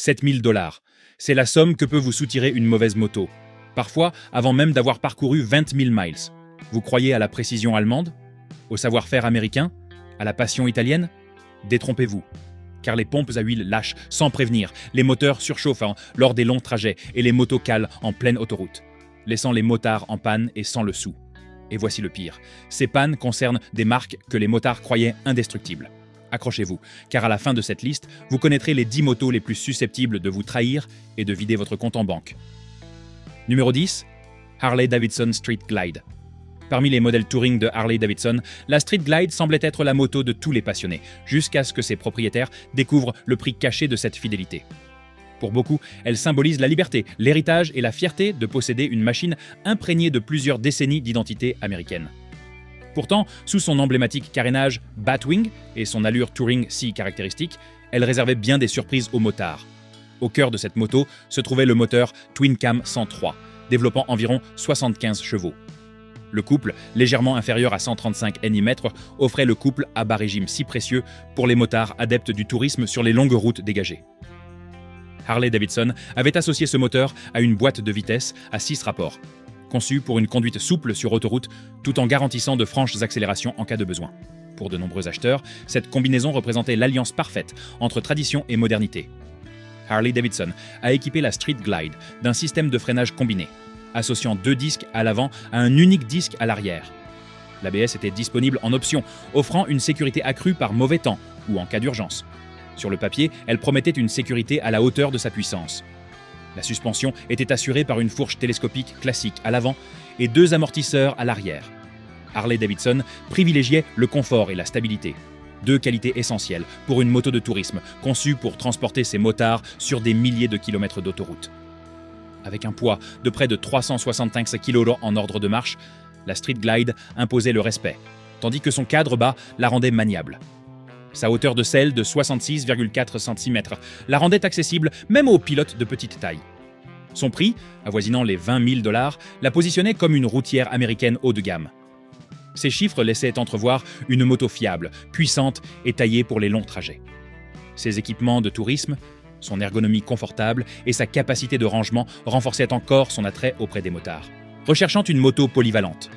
7 000 $. C'est la somme que peut vous soutirer une mauvaise moto. Parfois, avant même d'avoir parcouru 20 000 miles. Vous croyez à la précision allemande? Au savoir-faire américain? À la passion italienne? Détrompez-vous. Car les pompes à huile lâchent sans prévenir, les moteurs surchauffant lors des longs trajets et les motos calent en pleine autoroute, laissant les motards en panne et sans le sou. Et voici le pire. Ces pannes concernent des marques que les motards croyaient indestructibles. Accrochez-vous, car à la fin de cette liste, vous connaîtrez les 10 motos les plus susceptibles de vous trahir et de vider votre compte en banque. Numéro 10. Harley-Davidson Street Glide. Parmi les modèles touring de Harley-Davidson, la Street Glide semblait être la moto de tous les passionnés, jusqu'à ce que ses propriétaires découvrent le prix caché de cette fidélité. Pour beaucoup, elle symbolise la liberté, l'héritage et la fierté de posséder une machine imprégnée de plusieurs décennies d'identité américaine. Pourtant, sous son emblématique carénage Batwing et son allure touring si caractéristique, elle réservait bien des surprises aux motards. Au cœur de cette moto se trouvait le moteur Twin Cam 103, développant environ 75 chevaux. Le couple, légèrement inférieur à 135 Nm, offrait le couple à bas régime si précieux pour les motards adeptes du tourisme sur les longues routes dégagées. Harley-Davidson avait associé ce moteur à une boîte de vitesse à 6 rapports, conçue pour une conduite souple sur autoroute tout en garantissant de franches accélérations en cas de besoin. Pour de nombreux acheteurs, cette combinaison représentait l'alliance parfaite entre tradition et modernité. Harley-Davidson a équipé la Street Glide d'un système de freinage combiné, associant 2 disques à l'avant à un unique disque à l'arrière. L'ABS était disponible en option, offrant une sécurité accrue par mauvais temps ou en cas d'urgence. Sur le papier, elle promettait une sécurité à la hauteur de sa puissance. La suspension était assurée par une fourche télescopique classique à l'avant et 2 amortisseurs à l'arrière. Harley-Davidson privilégiait le confort et la stabilité, 2 qualités essentielles pour une moto de tourisme conçue pour transporter ses motards sur des milliers de kilomètres d'autoroute. Avec un poids de près de 365 kg en ordre de marche, la Street Glide imposait le respect, tandis que son cadre bas la rendait maniable. Sa hauteur de selle de 66,4 cm la rendait accessible même aux pilotes de petite taille. Son prix, avoisinant les 20 000 $, la positionnait comme une routière américaine haut de gamme. Ces chiffres laissaient entrevoir une moto fiable, puissante et taillée pour les longs trajets. Ses équipements de tourisme, son ergonomie confortable et sa capacité de rangement renforçaient encore son attrait auprès des motards, recherchant une moto polyvalente.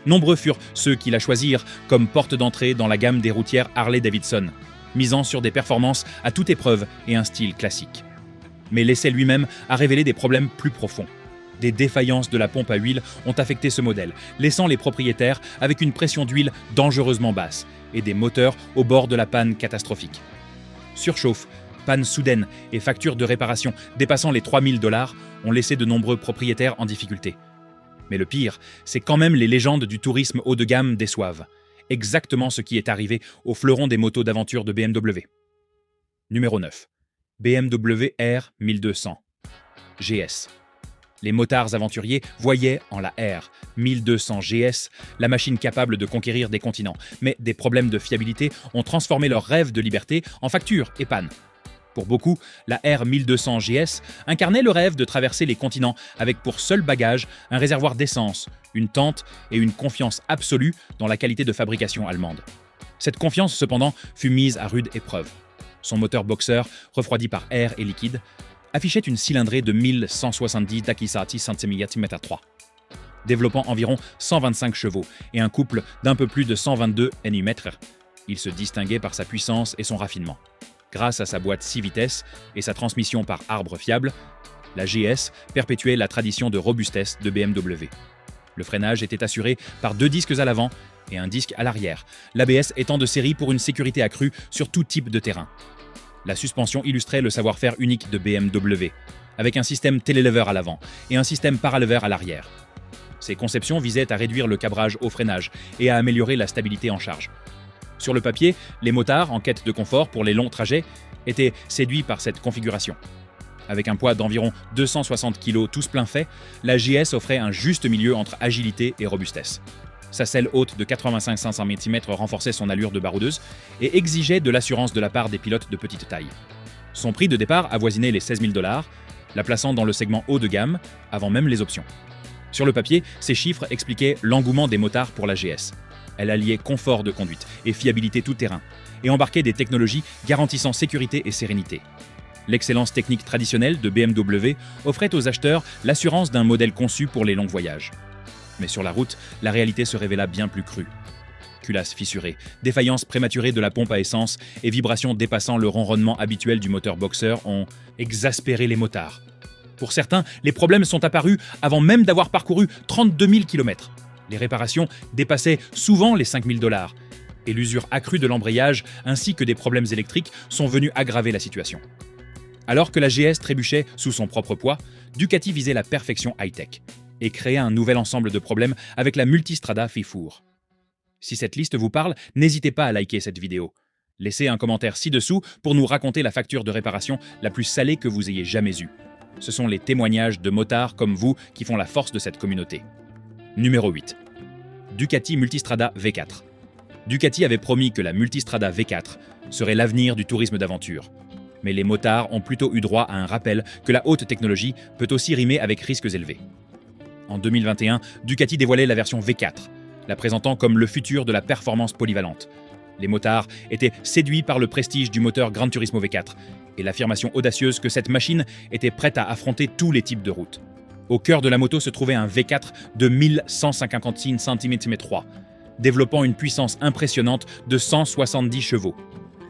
Nombreux furent ceux qui la choisirent comme porte d'entrée dans la gamme des routières Harley-Davidson, misant sur des performances à toute épreuve et un style classique. Mais l'essai lui-même a révélé des problèmes plus profonds. Des défaillances de la pompe à huile ont affecté ce modèle, laissant les propriétaires avec une pression d'huile dangereusement basse et des moteurs au bord de la panne catastrophique. Surchauffe, panne soudaine et factures de réparation dépassant les 3 000 $ ont laissé de nombreux propriétaires en difficulté. Mais le pire, c'est quand même les légendes du tourisme haut de gamme déçoivent. Exactement ce qui est arrivé au fleuron des motos d'aventure de BMW. Numéro 9. BMW R 1200 GS. Les motards aventuriers voyaient en la R 1200 GS la machine capable de conquérir des continents, mais des problèmes de fiabilité ont transformé leur rêve de liberté en facture et panne. Pour beaucoup, la R 1200 GS incarnait le rêve de traverser les continents avec pour seul bagage un réservoir d'essence, une tente et une confiance absolue dans la qualité de fabrication allemande. Cette confiance, cependant, fut mise à rude épreuve. Son moteur boxer, refroidi par air et liquide, affichait une cylindrée de 1170 Dakisati cm3, développant environ 125 chevaux et un couple d'un peu plus de 122 Nm. Il se distinguait par sa puissance et son raffinement. Grâce à sa boîte 6 vitesses et sa transmission par arbre fiable, la GS perpétuait la tradition de robustesse de BMW. Le freinage était assuré par 2 disques à l'avant et un disque à l'arrière, l'ABS étant de série pour une sécurité accrue sur tout type de terrain. La suspension illustrait le savoir-faire unique de BMW, avec un système télélever à l'avant et un système paralever à l'arrière. Ces conceptions visaient à réduire le cabrage au freinage et à améliorer la stabilité en charge. Sur le papier, les motards, en quête de confort pour les longs trajets, étaient séduits par cette configuration. Avec un poids d'environ 260 kg tous plein fait, la GS offrait un juste milieu entre agilité et robustesse. Sa selle haute de 85-500 mm renforçait son allure de baroudeuse et exigeait de l'assurance de la part des pilotes de petite taille. Son prix de départ avoisinait les 16 000 $, la plaçant dans le segment haut de gamme, avant même les options. Sur le papier, ces chiffres expliquaient l'engouement des motards pour la GS. Elle alliait confort de conduite et fiabilité tout-terrain, et embarquait des technologies garantissant sécurité et sérénité. L'excellence technique traditionnelle de BMW offrait aux acheteurs l'assurance d'un modèle conçu pour les longs voyages. Mais sur la route, la réalité se révéla bien plus crue. Culasse fissurée, défaillance prématurée de la pompe à essence et vibrations dépassant le ronronnement habituel du moteur boxer ont exaspéré les motards. Pour certains, les problèmes sont apparus avant même d'avoir parcouru 32 000 km. Les réparations dépassaient souvent les 5 000 $, et l'usure accrue de l'embrayage ainsi que des problèmes électriques sont venus aggraver la situation. Alors que la GS trébuchait sous son propre poids, Ducati visait la perfection high-tech et créait un nouvel ensemble de problèmes avec la Multistrada Feefur. Si cette liste vous parle, n'hésitez pas à liker cette vidéo. Laissez un commentaire ci-dessous pour nous raconter la facture de réparation la plus salée que vous ayez jamais eue. Ce sont les témoignages de motards comme vous qui font la force de cette communauté. Numéro 8. Ducati Multistrada V4. Ducati avait promis que la Multistrada V4 serait l'avenir du tourisme d'aventure. Mais les motards ont plutôt eu droit à un rappel que la haute technologie peut aussi rimer avec risques élevés. En 2021, Ducati dévoilait la version V4, la présentant comme le futur de la performance polyvalente. Les motards étaient séduits par le prestige du moteur Gran Turismo V4 et l'affirmation audacieuse que cette machine était prête à affronter tous les types de routes. Au cœur de la moto se trouvait un V4 de 1156 cm3, développant une puissance impressionnante de 170 chevaux.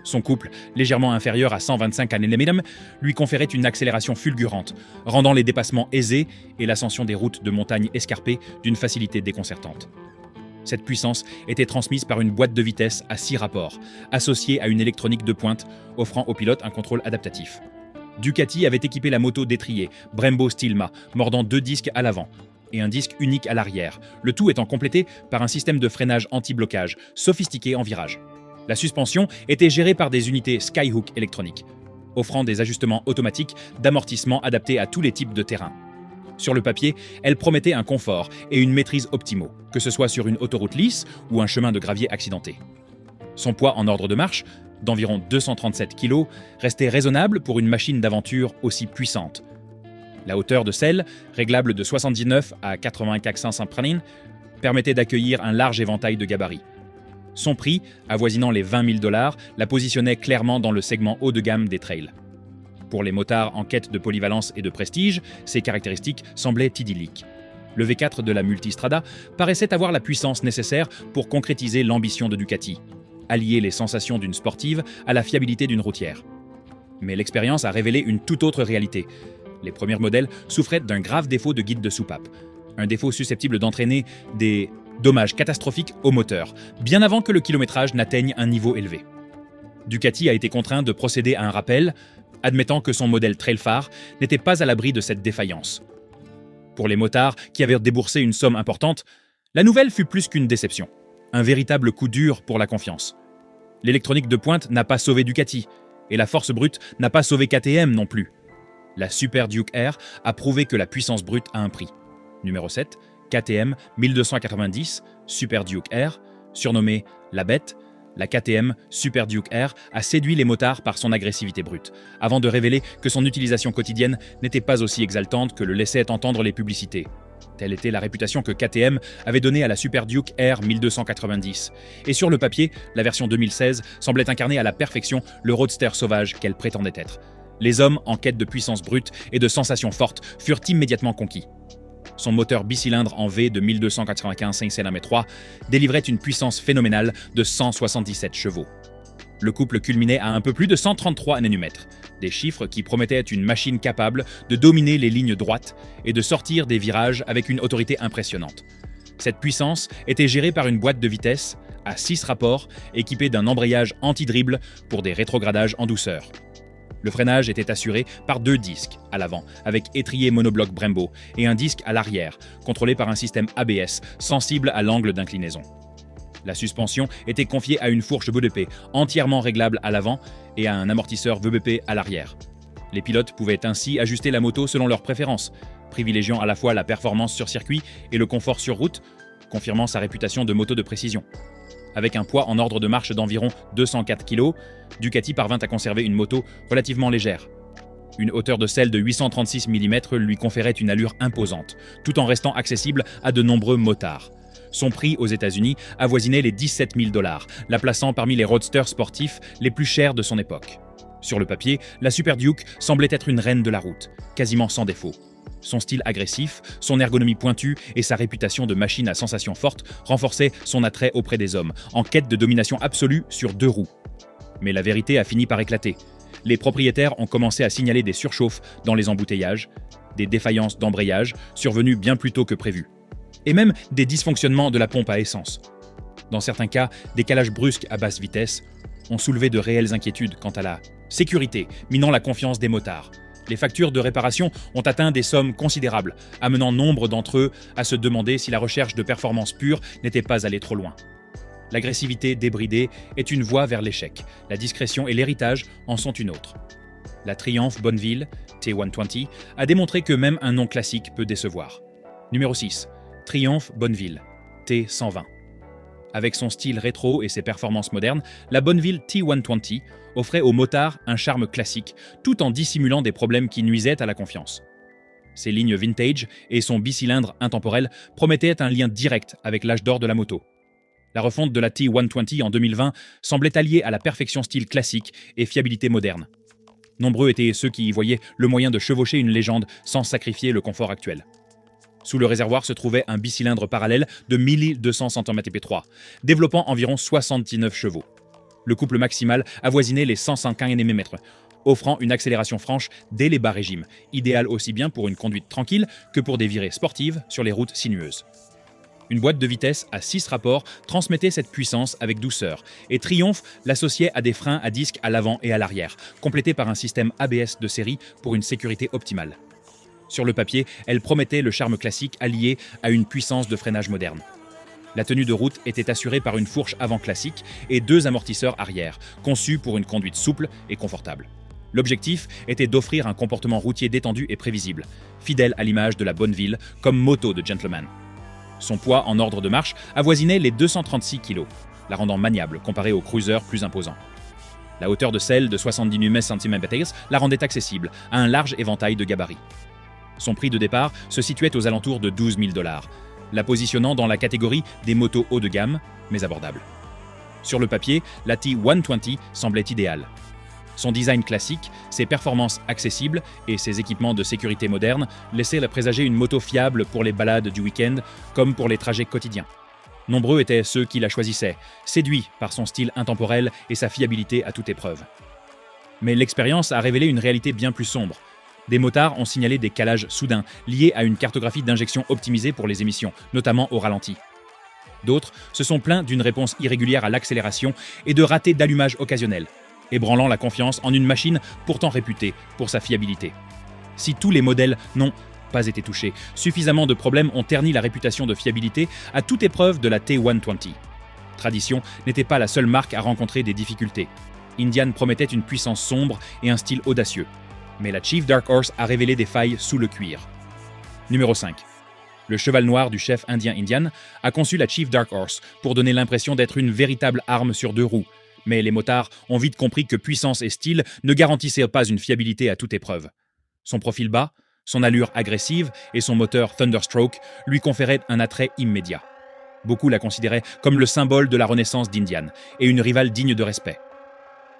Son couple, légèrement inférieur à 125 Nm, lui conférait une accélération fulgurante, rendant les dépassements aisés et l'ascension des routes de montagne escarpées d'une facilité déconcertante. Cette puissance était transmise par une boîte de vitesse à 6 rapports, associée à une électronique de pointe, offrant au pilote un contrôle adaptatif. Ducati avait équipé la moto d'étrier Brembo Stilma, mordant 2 disques à l'avant et un disque unique à l'arrière, le tout étant complété par un système de freinage anti-blocage, sophistiqué en virage. La suspension était gérée par des unités Skyhook électroniques, offrant des ajustements automatiques d'amortissement adaptés à tous les types de terrain. Sur le papier, elle promettait un confort et une maîtrise optimaux, que ce soit sur une autoroute lisse ou un chemin de gravier accidenté. Son poids en ordre de marche, d'environ 237 kg, restait raisonnable pour une machine d'aventure aussi puissante. La hauteur de selle, réglable de 79 à 84 cm, permettait d'accueillir un large éventail de gabarits. Son prix, avoisinant les 20 000 $, la positionnait clairement dans le segment haut de gamme des trails. Pour les motards en quête de polyvalence et de prestige, ces caractéristiques semblaient idylliques. Le V4 de la Multistrada paraissait avoir la puissance nécessaire pour concrétiser l'ambition de Ducati, allier les sensations d'une sportive à la fiabilité d'une routière. Mais l'expérience a révélé une toute autre réalité. Les premiers modèles souffraient d'un grave défaut de guide de soupape, un défaut susceptible d'entraîner des dommages catastrophiques au moteur, bien avant que le kilométrage n'atteigne un niveau élevé. Ducati a été contraint de procéder à un rappel, admettant que son modèle Trailfar n'était pas à l'abri de cette défaillance. Pour les motards qui avaient déboursé une somme importante, la nouvelle fut plus qu'une déception, un véritable coup dur pour la confiance. L'électronique de pointe n'a pas sauvé Ducati, et la force brute n'a pas sauvé KTM non plus. La Super Duke R a prouvé que la puissance brute a un prix. Numéro 7, KTM 1290 Super Duke R, surnommée la Bête, la KTM Super Duke R a séduit les motards par son agressivité brute, avant de révéler que son utilisation quotidienne n'était pas aussi exaltante que le laissaient entendre les publicités. Telle était la réputation que KTM avait donnée à la Super Duke R 1290. Et sur le papier, la version 2016 semblait incarner à la perfection le roadster sauvage qu'elle prétendait être. Les hommes, en quête de puissance brute et de sensations fortes, furent immédiatement conquis. Son moteur bicylindre en V de 1295 500 délivrait une puissance phénoménale de 177 chevaux. Le couple culminait à un peu plus de 133 Nm, des chiffres qui promettaient une machine capable de dominer les lignes droites et de sortir des virages avec une autorité impressionnante. Cette puissance était gérée par une boîte de vitesse à 6 rapports équipée d'un embrayage anti-dribble pour des rétrogradages en douceur. Le freinage était assuré par 2 disques à l'avant, avec étrier monobloc Brembo, et un disque à l'arrière, contrôlé par un système ABS sensible à l'angle d'inclinaison. La suspension était confiée à une fourche VBP entièrement réglable à l'avant et à un amortisseur VBP à l'arrière. Les pilotes pouvaient ainsi ajuster la moto selon leurs préférences, privilégiant à la fois la performance sur circuit et le confort sur route, confirmant sa réputation de moto de précision. Avec un poids en ordre de marche d'environ 204 kg, Ducati parvint à conserver une moto relativement légère. Une hauteur de selle de 836 mm lui conférait une allure imposante, tout en restant accessible à de nombreux motards. Son prix aux États-Unis avoisinait les 17 000 $, la plaçant parmi les roadsters sportifs les plus chers de son époque. Sur le papier, la Super Duke semblait être une reine de la route, quasiment sans défaut. Son style agressif, son ergonomie pointue et sa réputation de machine à sensations fortes renforçaient son attrait auprès des hommes, en quête de domination absolue sur 2 roues. Mais la vérité a fini par éclater. Les propriétaires ont commencé à signaler des surchauffes dans les embouteillages, des défaillances d'embrayage survenues bien plus tôt que prévu, et même des dysfonctionnements de la pompe à essence. Dans certains cas, des calages brusques à basse vitesse ont soulevé de réelles inquiétudes quant à la sécurité, minant la confiance des motards. Les factures de réparation ont atteint des sommes considérables, amenant nombre d'entre eux à se demander si la recherche de performance pure n'était pas allée trop loin. L'agressivité débridée est une voie vers l'échec, la discrétion et l'héritage en sont une autre. La Triumph Bonneville, T120, a démontré que même un nom classique peut décevoir. Numéro 6. Triumph Bonneville, T120. Avec son style rétro et ses performances modernes, la Bonneville T120 offrait aux motards un charme classique, tout en dissimulant des problèmes qui nuisaient à la confiance. Ses lignes vintage et son bicylindre intemporel promettaient un lien direct avec l'âge d'or de la moto. La refonte de la T120 en 2020 semblait alliée à la perfection style classique et fiabilité moderne. Nombreux étaient ceux qui y voyaient le moyen de chevaucher une légende sans sacrifier le confort actuel. Sous le réservoir se trouvait un bicylindre parallèle de 1200 Cm3, développant environ 79 chevaux. Le couple maximal avoisinait les 105 Nm, offrant une accélération franche dès les bas régimes, idéale aussi bien pour une conduite tranquille que pour des virées sportives sur les routes sinueuses. Une boîte de vitesse à 6 rapports transmettait cette puissance avec douceur, et Triumph l'associait à des freins à disque à l'avant et à l'arrière, complétés par un système ABS de série pour une sécurité optimale. Sur le papier, elle promettait le charme classique allié à une puissance de freinage moderne. La tenue de route était assurée par une fourche avant classique et 2 amortisseurs arrière, conçus pour une conduite souple et confortable. L'objectif était d'offrir un comportement routier détendu et prévisible, fidèle à l'image de la Bonneville comme moto de gentleman. Son poids en ordre de marche avoisinait les 236 kg, la rendant maniable comparée aux cruisers plus imposants. La hauteur de selle de 79 cm la rendait accessible à un large éventail de gabarits. Son prix de départ se situait aux alentours de 12 000 $, la positionnant dans la catégorie des motos haut de gamme, mais abordables. Sur le papier, la T120 semblait idéale. Son design classique, ses performances accessibles et ses équipements de sécurité modernes laissaient présager une moto fiable pour les balades du week-end comme pour les trajets quotidiens. Nombreux étaient ceux qui la choisissaient, séduits par son style intemporel et sa fiabilité à toute épreuve. Mais l'expérience a révélé une réalité bien plus sombre. Des motards ont signalé des calages soudains liés à une cartographie d'injection optimisée pour les émissions, notamment au ralenti. D'autres se sont plaints d'une réponse irrégulière à l'accélération et de ratés d'allumage occasionnels, ébranlant la confiance en une machine pourtant réputée pour sa fiabilité. Si tous les modèles n'ont pas été touchés, suffisamment de problèmes ont terni la réputation de fiabilité à toute épreuve de la T120. Tradition n'était pas la seule marque à rencontrer des difficultés. Indian promettait une puissance sombre et un style audacieux. Mais la Chief Dark Horse a révélé des failles sous le cuir. Numéro 5. Le cheval noir du chef indien Indian a conçu la Chief Dark Horse pour donner l'impression d'être une véritable arme sur 2 roues. Mais les motards ont vite compris que puissance et style ne garantissaient pas une fiabilité à toute épreuve. Son profil bas, son allure agressive et son moteur Thunderstroke lui conféraient un attrait immédiat. Beaucoup la considéraient comme le symbole de la renaissance d'Indian et une rivale digne de respect.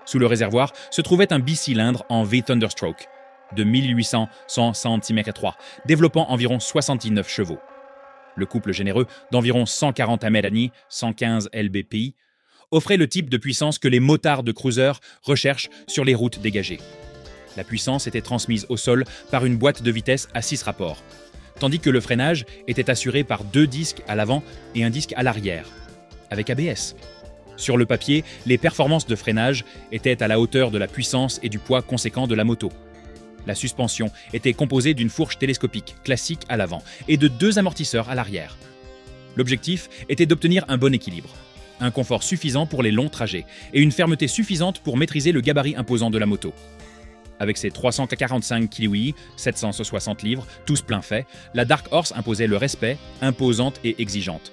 Sous le réservoir se trouvait un bicylindre en V-Thunderstroke de 1800 cm3, développant environ 69 chevaux. Le couple généreux d'environ 140 Amédani, 115 lbpi, offrait le type de puissance que les motards de cruiser recherchent sur les routes dégagées. La puissance était transmise au sol par une boîte de vitesse à 6 rapports, tandis que le freinage était assuré par 2 disques à l'avant et un disque à l'arrière, avec ABS. Sur le papier, les performances de freinage étaient à la hauteur de la puissance et du poids conséquent de la moto. La suspension était composée d'une fourche télescopique classique à l'avant et de 2 amortisseurs à l'arrière. L'objectif était d'obtenir un bon équilibre, un confort suffisant pour les longs trajets et une fermeté suffisante pour maîtriser le gabarit imposant de la moto. Avec ses 345 kW, 760 livres, tous plein fait, la Dark Horse imposait le respect, imposante et exigeante.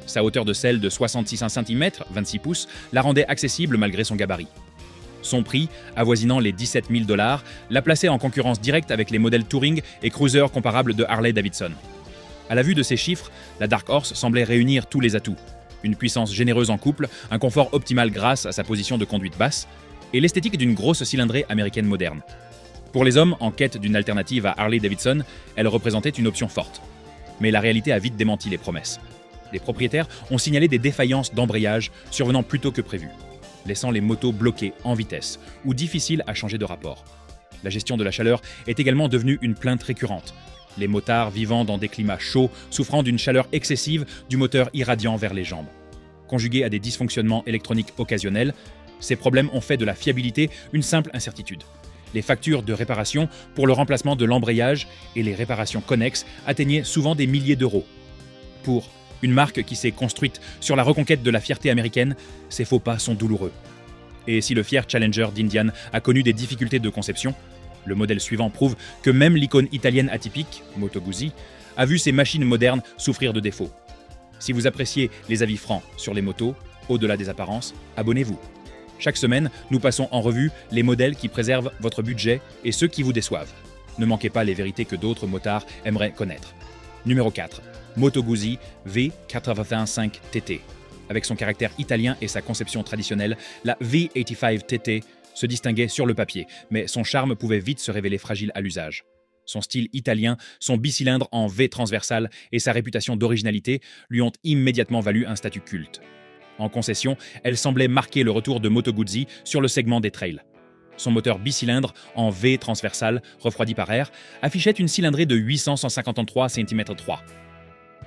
Sa hauteur de selle de 66 cm, 26 pouces, la rendait accessible malgré son gabarit. Son prix, avoisinant les 17 000 $, la plaçait en concurrence directe avec les modèles Touring et Cruiser comparables de Harley-Davidson. À la vue de ces chiffres, la Dark Horse semblait réunir tous les atouts. Une puissance généreuse en couple, un confort optimal grâce à sa position de conduite basse, et l'esthétique d'une grosse cylindrée américaine moderne. Pour les hommes en quête d'une alternative à Harley-Davidson, elle représentait une option forte. Mais la réalité a vite démenti les promesses. Les propriétaires ont signalé des défaillances d'embrayage survenant plus tôt que prévu, laissant les motos bloquées en vitesse ou difficiles à changer de rapport. La gestion de la chaleur est également devenue une plainte récurrente. Les motards vivant dans des climats chauds, souffrant d'une chaleur excessive du moteur irradiant vers les jambes. Conjugués à des dysfonctionnements électroniques occasionnels, ces problèmes ont fait de la fiabilité une simple incertitude. Les factures de réparation pour le remplacement de l'embrayage et les réparations connexes atteignaient souvent des milliers d'euros. Pour une marque qui s'est construite sur la reconquête de la fierté américaine, ces faux pas sont douloureux. Et si le fier Challenger d'Indian a connu des difficultés de conception, le modèle suivant prouve que même l'icône italienne atypique, Moto Guzzi, a vu ses machines modernes souffrir de défauts. Si vous appréciez les avis francs sur les motos, au-delà des apparences, abonnez-vous. Chaque semaine, nous passons en revue les modèles qui préservent votre budget et ceux qui vous déçoivent. Ne manquez pas les vérités que d'autres motards aimeraient connaître. Numéro 4. Moto Guzzi V85 TT. Avec son caractère italien et sa conception traditionnelle, la V85 TT se distinguait sur le papier, mais son charme pouvait vite se révéler fragile à l'usage. Son style italien, son bicylindre en V transversal et sa réputation d'originalité lui ont immédiatement valu un statut culte. En concession, elle semblait marquer le retour de Moto Guzzi sur le segment des trails. Son moteur bicylindre en V transversal, refroidi par air, affichait une cylindrée de 853 cm3.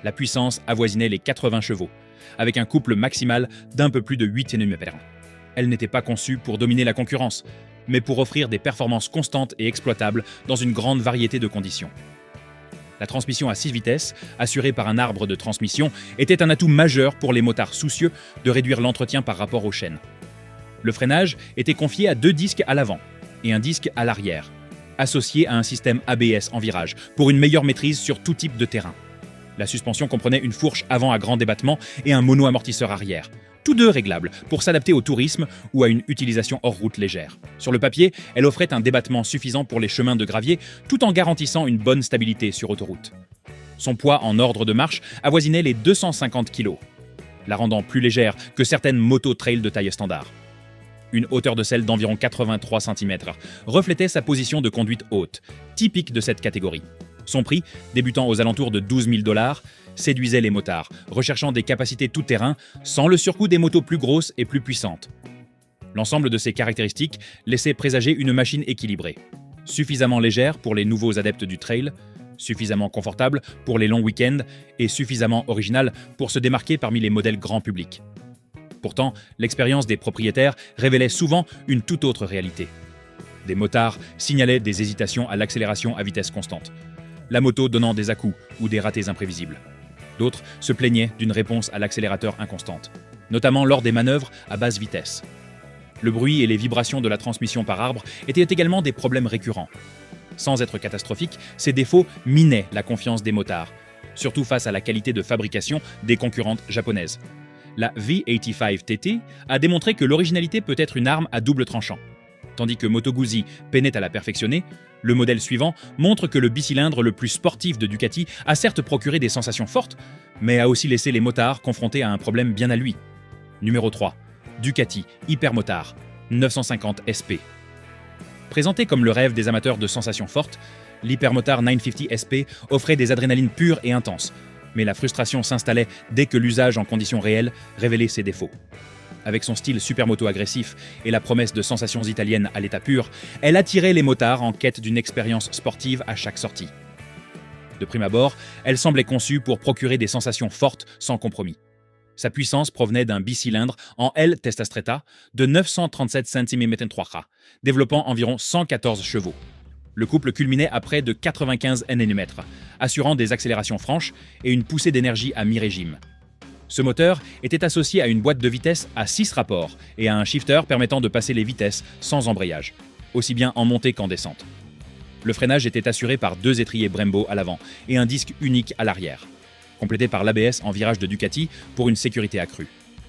La puissance avoisinait les 80 chevaux, avec un couple maximal d'un peu plus de 8 Nm. Elle n'était pas conçue pour dominer la concurrence, mais pour offrir des performances constantes et exploitables dans une grande variété de conditions. La transmission à 6 vitesses, assurée par un arbre de transmission, était un atout majeur pour les motards soucieux de réduire l'entretien par rapport aux chaînes. Le freinage était confié à 2 disques à l'avant et un disque à l'arrière, associés à un système ABS en virage pour une meilleure maîtrise sur tout type de terrain. La suspension comprenait une fourche avant à grand débattement et un mono-amortisseur arrière, tous deux réglables pour s'adapter au tourisme ou à une utilisation hors route légère. Sur le papier, elle offrait un débattement suffisant pour les chemins de gravier tout en garantissant une bonne stabilité sur autoroute. Son poids en ordre de marche avoisinait les 250 kg, la rendant plus légère que certaines motos trail de taille standard. Une hauteur de selle d'environ 83 cm reflétait sa position de conduite haute, typique de cette catégorie. Son prix, débutant aux alentours de 12 000 $, séduisait les motards, recherchant des capacités tout-terrain sans le surcoût des motos plus grosses et plus puissantes. L'ensemble de ces caractéristiques laissait présager une machine équilibrée, suffisamment légère pour les nouveaux adeptes du trail, suffisamment confortable pour les longs week-ends et suffisamment originale pour se démarquer parmi les modèles grand public. Pourtant, l'expérience des propriétaires révélait souvent une toute autre réalité. Des motards signalaient des hésitations à l'accélération à vitesse constante, la moto donnant des à-coups ou des ratés imprévisibles. D'autres se plaignaient d'une réponse à l'accélérateur inconstante, notamment lors des manœuvres à basse vitesse. Le bruit et les vibrations de la transmission par arbre étaient également des problèmes récurrents. Sans être catastrophiques, ces défauts minaient la confiance des motards, surtout face à la qualité de fabrication des concurrentes japonaises. La V85 TT a démontré que l'originalité peut être une arme à double tranchant. Tandis que Moto Guzzi peinait à la perfectionner, le modèle suivant montre que le bicylindre le plus sportif de Ducati a certes procuré des sensations fortes, mais a aussi laissé les motards confrontés à un problème bien à lui. Numéro 3. Ducati Hypermotard 950 SP. Présenté comme le rêve des amateurs de sensations fortes, l'Hypermotard 950 SP offrait des adrénalines pures et intenses, mais la frustration s'installait dès que l'usage en conditions réelles révélait ses défauts. Avec son style supermoto agressif et la promesse de sensations italiennes à l'état pur, elle attirait les motards en quête d'une expérience sportive à chaque sortie. De prime abord, elle semblait conçue pour procurer des sensations fortes sans compromis. Sa puissance provenait d'un bicylindre en L testa stretta de 937 cm3, développant environ 114 chevaux. Le couple culminait à près de 95 Nm, assurant des accélérations franches et une poussée d'énergie à mi-régime. Ce moteur était associé à une boîte de vitesse à 6 rapports et à un shifter permettant de passer les vitesses sans embrayage, aussi bien en montée qu'en descente. Le freinage était assuré par 2 étriers Brembo à l'avant et un disque unique à l'arrière, complété par l'ABS en virage de Ducati pour une sécurité accrue.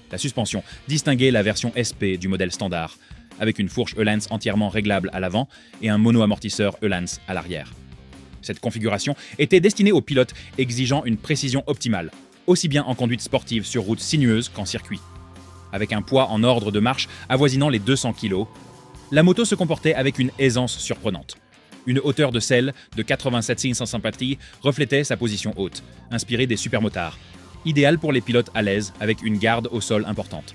La suspension distinguait la version SP du modèle standard, avec une fourche Öhlins entièrement réglable à l'avant et un mono-amortisseur Öhlins à l'arrière. Cette configuration était destinée aux pilotes exigeant une précision optimale, aussi bien en conduite sportive sur route sinueuse qu'en circuit. Avec un poids en ordre de marche avoisinant les 200 kg, La moto se comportait avec une aisance surprenante. Une hauteur de selle de 87 sympathie reflétait sa position haute, inspirée des supermotards, idéale pour les pilotes à l'aise avec une garde au sol importante.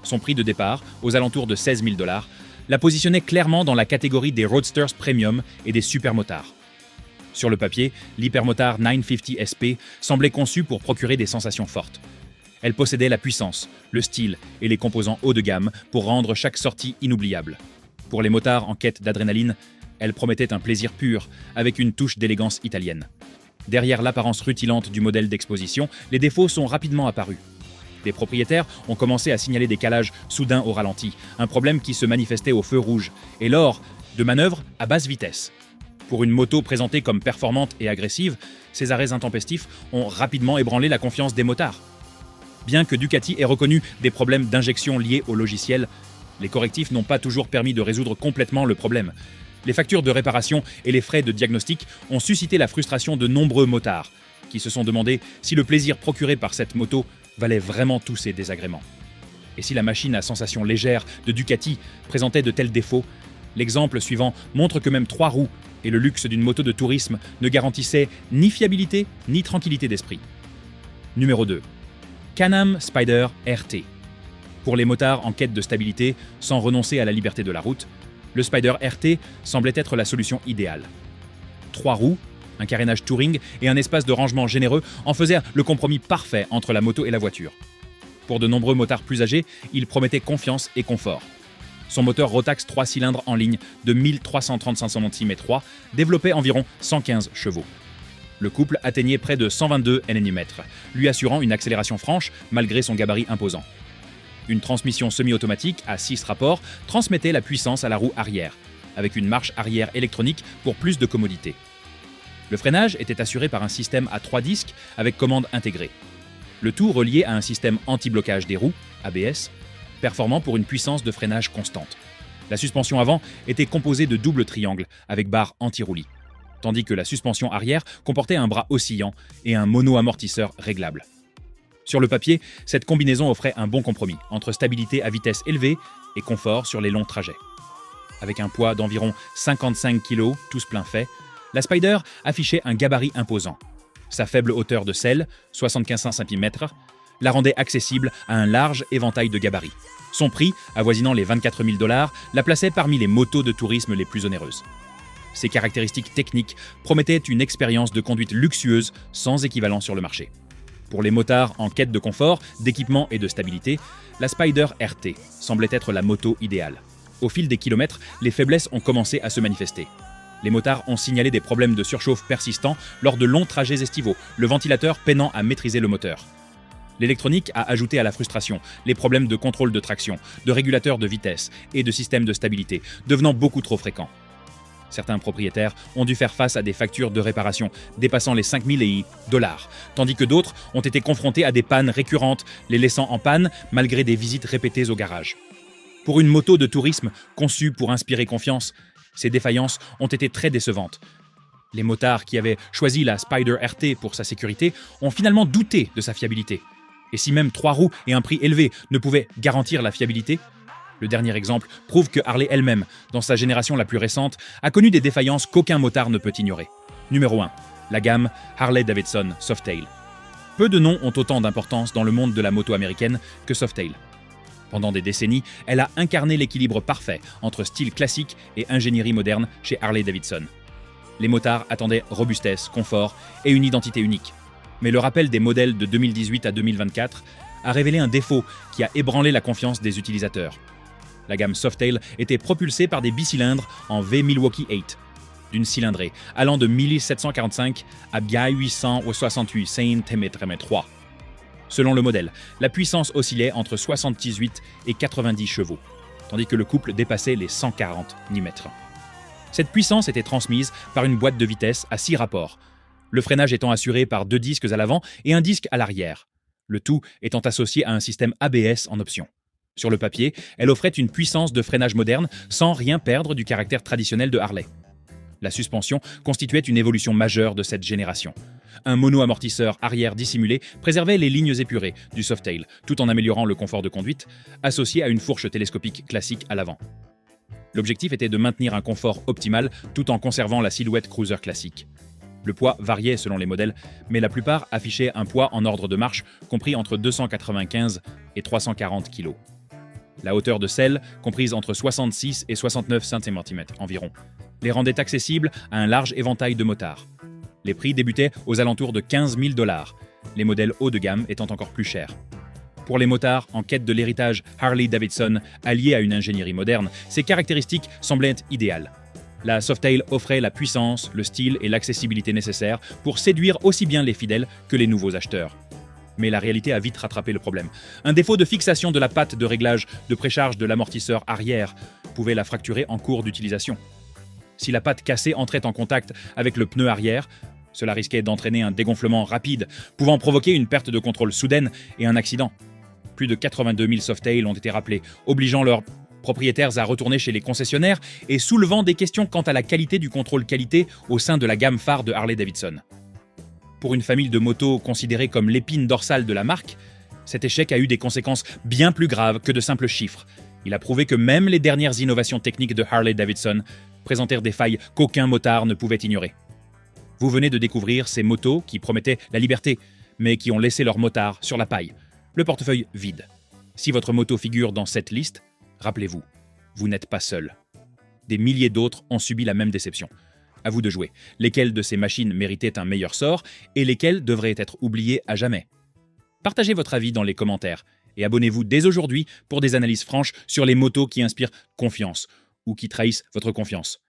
Son prix de départ, aux alentours de 16 000 $, la positionnait clairement dans la catégorie des roadsters premium et des supermotards. Sur le papier, l'hypermotard 950 SP semblait conçu pour procurer des sensations fortes. Elle possédait la puissance, le style et les composants haut de gamme pour rendre chaque sortie inoubliable. Pour les motards en quête d'adrénaline, elle promettait un plaisir pur, avec une touche d'élégance italienne. Derrière l'apparence rutilante du modèle d'exposition, les défauts sont rapidement apparus. Les propriétaires ont commencé à signaler des calages soudains au ralenti, un problème qui se manifestait au feu rouge, et lors de manœuvres à basse vitesse. Pour une moto présentée comme performante et agressive, ces arrêts intempestifs ont rapidement ébranlé la confiance des motards. Bien que Ducati ait reconnu des problèmes d'injection liés au logiciel, les correctifs n'ont pas toujours permis de résoudre complètement le problème. Les factures de réparation et les frais de diagnostic ont suscité la frustration de nombreux motards, qui se sont demandé si le plaisir procuré par cette moto valait vraiment tous ces désagréments. Et si la machine à sensation légère de Ducati présentait de tels défauts, l'exemple suivant montre que même 3 roues et le luxe d'une moto de tourisme ne garantissaient ni fiabilité ni tranquillité d'esprit. Numéro 2. Can-Am Spyder RT. Pour les motards en quête de stabilité, sans renoncer à la liberté de la route, le Spyder RT semblait être la solution idéale. 3 roues, un carénage touring et un espace de rangement généreux en faisaient le compromis parfait entre la moto et la voiture. Pour de nombreux motards plus âgés, il promettait confiance et confort. Son moteur Rotax 3 cylindres en ligne de 1335 cm3 développait environ 115 chevaux. Le couple atteignait près de 122 Nm, lui assurant une accélération franche malgré son gabarit imposant. Une transmission semi-automatique à 6 rapports transmettait la puissance à la roue arrière, avec une marche arrière électronique pour plus de commodité. Le freinage était assuré par un système à 3 disques avec commande intégrée. Le tout relié à un système anti-blocage des roues, ABS, performant pour une puissance de freinage constante. La suspension avant était composée de doubles triangles avec barre anti-roulis, tandis que la suspension arrière comportait un bras oscillant et un mono-amortisseur réglable. Sur le papier, cette combinaison offrait un bon compromis entre stabilité à vitesse élevée et confort sur les longs trajets. Avec un poids d'environ 55 kg, tous plein fait, la Spyder affichait un gabarit imposant. Sa faible hauteur de selle, 75 cm, la rendait accessible à un large éventail de gabarits. Son prix, avoisinant les 24 000 $, la plaçait parmi les motos de tourisme les plus onéreuses. Ses caractéristiques techniques promettaient une expérience de conduite luxueuse sans équivalent sur le marché. Pour les motards en quête de confort, d'équipement et de stabilité, la Spyder RT semblait être la moto idéale. Au fil des kilomètres, les faiblesses ont commencé à se manifester. Les motards ont signalé des problèmes de surchauffe persistants lors de longs trajets estivaux, le ventilateur peinant à maîtriser le moteur. L'électronique a ajouté à la frustration les problèmes de contrôle de traction, de régulateur de vitesse et de système de stabilité, devenant beaucoup trop fréquents. Certains propriétaires ont dû faire face à des factures de réparation dépassant les 5 000 $, tandis que d'autres ont été confrontés à des pannes récurrentes, les laissant en panne malgré des visites répétées au garage. Pour une moto de tourisme conçue pour inspirer confiance, ces défaillances ont été très décevantes. Les motards qui avaient choisi la Spyder RT pour sa sécurité ont finalement douté de sa fiabilité. Et si même 3 roues et un prix élevé ne pouvaient garantir la fiabilité, le dernier exemple prouve que Harley elle-même, dans sa génération la plus récente, a connu des défaillances qu'aucun motard ne peut ignorer. Numéro 1. La gamme Harley-Davidson Softail. Peu de noms ont autant d'importance dans le monde de la moto américaine que Softail. Pendant des décennies, elle a incarné l'équilibre parfait entre style classique et ingénierie moderne chez Harley-Davidson. Les motards attendaient robustesse, confort et une identité unique. Mais le rappel des modèles de 2018 à 2024 a révélé un défaut qui a ébranlé la confiance des utilisateurs. La gamme Softail était propulsée par des bicylindres en V Milwaukee 8, d'une cylindrée allant de 1745 à 868 cm3. Selon le modèle, la puissance oscillait entre 78 et 90 chevaux, tandis que le couple dépassait les 140 Nm. Cette puissance était transmise par une boîte de vitesse à 6 rapports, le freinage étant assuré par 2 disques à l'avant et un disque à l'arrière, le tout étant associé à un système ABS en option. Sur le papier, elle offrait une puissance de freinage moderne sans rien perdre du caractère traditionnel de Harley. La suspension constituait une évolution majeure de cette génération. Un mono-amortisseur arrière dissimulé préservait les lignes épurées du Softail, tout en améliorant le confort de conduite, associé à une fourche télescopique classique à l'avant. L'objectif était de maintenir un confort optimal tout en conservant la silhouette cruiser classique. Le poids variait selon les modèles, mais la plupart affichaient un poids en ordre de marche compris entre 295 et 340 kg. La hauteur de selle, comprise entre 66 et 69 cm environ, les rendait accessibles à un large éventail de motards. Les prix débutaient aux alentours de 15 000 $, les modèles haut de gamme étant encore plus chers. Pour les motards en quête de l'héritage Harley-Davidson allié à une ingénierie moderne, ces caractéristiques semblaient être idéales. La Softail offrait la puissance, le style et l'accessibilité nécessaires pour séduire aussi bien les fidèles que les nouveaux acheteurs. Mais la réalité a vite rattrapé le problème. Un défaut de fixation de la patte de réglage de précharge de l'amortisseur arrière pouvait la fracturer en cours d'utilisation. Si la patte cassée entrait en contact avec le pneu arrière, cela risquait d'entraîner un dégonflement rapide, pouvant provoquer une perte de contrôle soudaine et un accident. Plus de 82 000 Softail ont été rappelés, obligeant leurs propriétaires à retourner chez les concessionnaires et soulevant des questions quant à la qualité du contrôle qualité au sein de la gamme phare de Harley-Davidson. Pour une famille de motos considérée comme l'épine dorsale de la marque, cet échec a eu des conséquences bien plus graves que de simples chiffres. Il a prouvé que même les dernières innovations techniques de Harley-Davidson présentèrent des failles qu'aucun motard ne pouvait ignorer. Vous venez de découvrir ces motos qui promettaient la liberté, mais qui ont laissé leur motard sur la paille, le portefeuille vide. Si votre moto figure dans cette liste, rappelez-vous, vous n'êtes pas seul. Des milliers d'autres ont subi la même déception. À vous de jouer. Lesquelles de ces machines méritaient un meilleur sort et lesquelles devraient être oubliées à jamais? Partagez votre avis dans les commentaires et abonnez-vous dès aujourd'hui pour des analyses franches sur les motos qui inspirent confiance ou qui trahissent votre confiance.